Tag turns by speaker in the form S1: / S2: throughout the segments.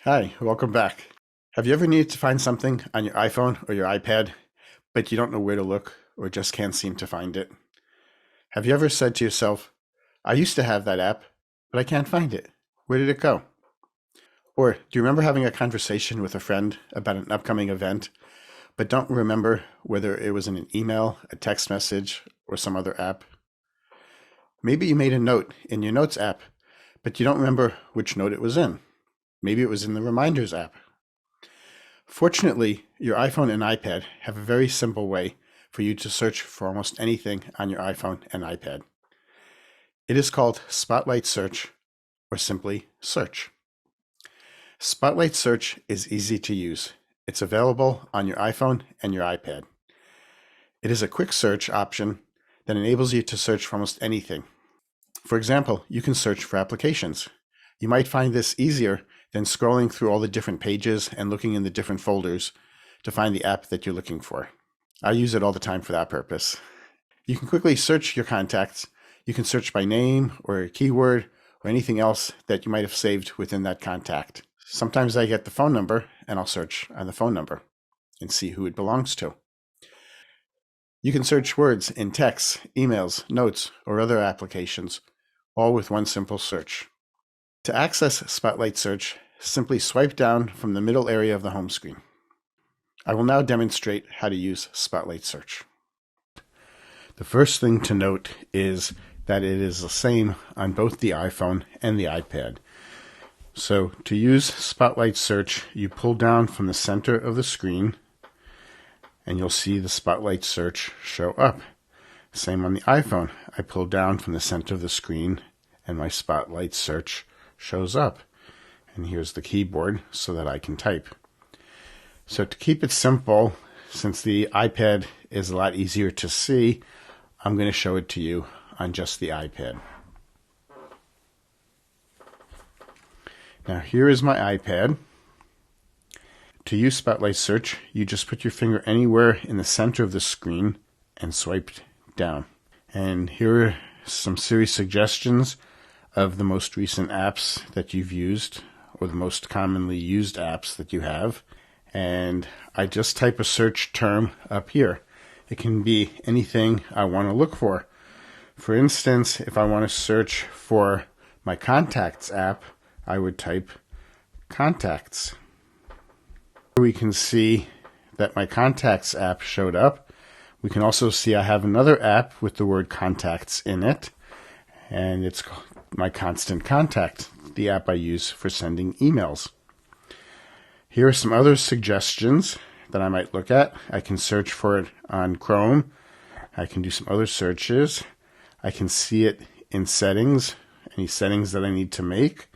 S1: Hi, welcome back. Have you ever needed to find something on your iPhone or your iPad, but you don't know where to look or just can't seem to find it? Have you ever said to yourself, I used to have that app, but I can't find it. Where did it go? Or do you remember having a conversation with a friend about an upcoming event, but don't remember whether it was in an email, a text message, or some other app? Maybe you made a note in your Notes app, but you don't remember which note it was in. Maybe it was in the Reminders app. Fortunately, your iPhone and iPad have a very simple way for you to search for almost anything on your iPhone and iPad. It is called Spotlight Search, or simply Search. Spotlight Search is easy to use. It's available on your iPhone and your iPad. It is a quick search option that enables you to search for almost anything. For example, you can search for applications. You might find this easier than scrolling through all the different pages and looking in the different folders to find the app that you're looking for. I use it all the time for that purpose. You can quickly search your contacts. You can search by name or a keyword or anything else that you might have saved within that contact. Sometimes I get the phone number and I'll search on the phone number and see who it belongs to. You can search words in texts, emails, notes, or other applications, all with one simple search. To access Spotlight Search, simply swipe down from the middle area of the home screen. I will now demonstrate how to use Spotlight Search. The first thing to note is that it is the same on both the iPhone and the iPad. So to use Spotlight Search, you pull down from the center of the screen and you'll see the Spotlight Search show up. Same on the iPhone. I pull down from the center of the screen and my Spotlight Search shows up. And here's the keyboard so that I can type. So to keep it simple, since the iPad is a lot easier to see, I'm going to show it to you on just the iPad. Now here is my iPad. To use Spotlight Search, you just put your finger anywhere in the center of the screen and swipe down. And here are some series suggestions of the most recent apps that you've used, or the most commonly used apps that you have. And I just type a search term up here. It can be anything I want to look for. For instance, if I want to search for my Contacts app, I would type Contacts. We can see that my Contacts app showed up. We can also see I have another app with the word Contacts in it, and it's my Constant Contact, the app I use for sending emails. Here are some other suggestions that I might look at. I can search for it on Chrome. I can do some other searches. I can see it in settings, any settings that I need to make.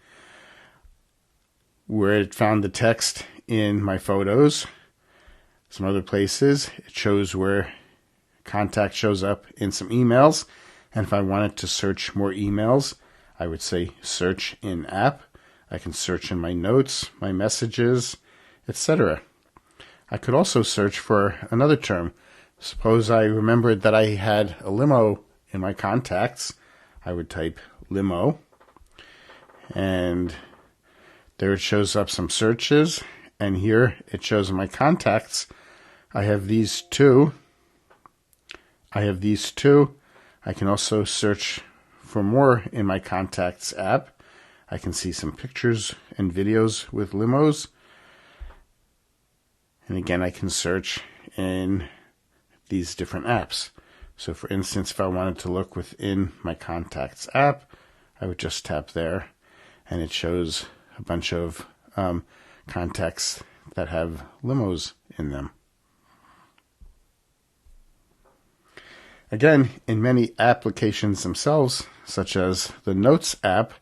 S1: Where it found the text in my photos. Some other places. It shows where contact shows up in some emails. And if I wanted to search more emails, I would say search in app. I can search in my notes, my messages, etc. I could also search for another term. Suppose I remembered that I had a limo in my contacts. I would type limo. And there it shows up some searches. And here it shows in my contacts. I have these two. I can also search for more in my Contacts app. I can see some pictures and videos with limos. And again, I can search in these different apps. So for instance, if I wanted to look within my Contacts app, I would just tap there and it shows a bunch of contacts that have limos in them. Again, in many applications themselves, such as the Notes app,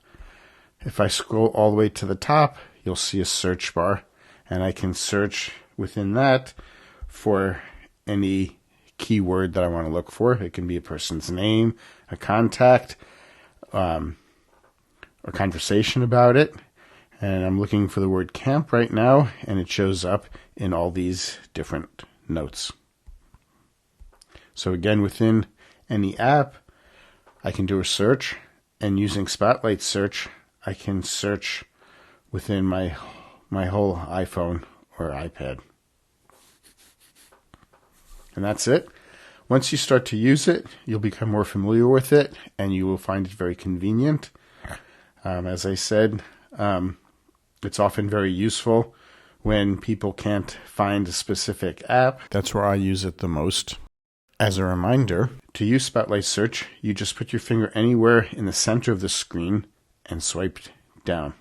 S1: if I scroll all the way to the top, you'll see a search bar, and I can search within that for any keyword that I want to look for. It can be a person's name, a contact, or conversation about it. And I'm looking for the word camp right now, and it shows up in all these different notes. So again, within any app, I can do a search, and using Spotlight Search, I can search within my my whole iPhone or iPad. And that's it. Once you start to use it, you'll become more familiar with it and you will find it very convenient. As I said, it's often very useful when people can't find a specific app. That's where I use it the most. As a reminder, to use Spotlight Search, you just put your finger anywhere in the center of the screen and swipe down.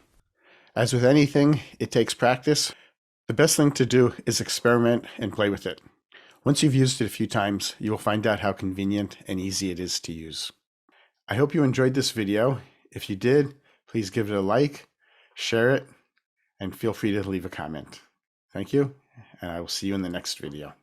S1: As with anything, it takes practice. The best thing to do is experiment and play with it. Once you've used it a few times, you will find out how convenient and easy it is to use. I hope you enjoyed this video. If you did, please give it a like, share it, and feel free to leave a comment. Thank you, and I will see you in the next video.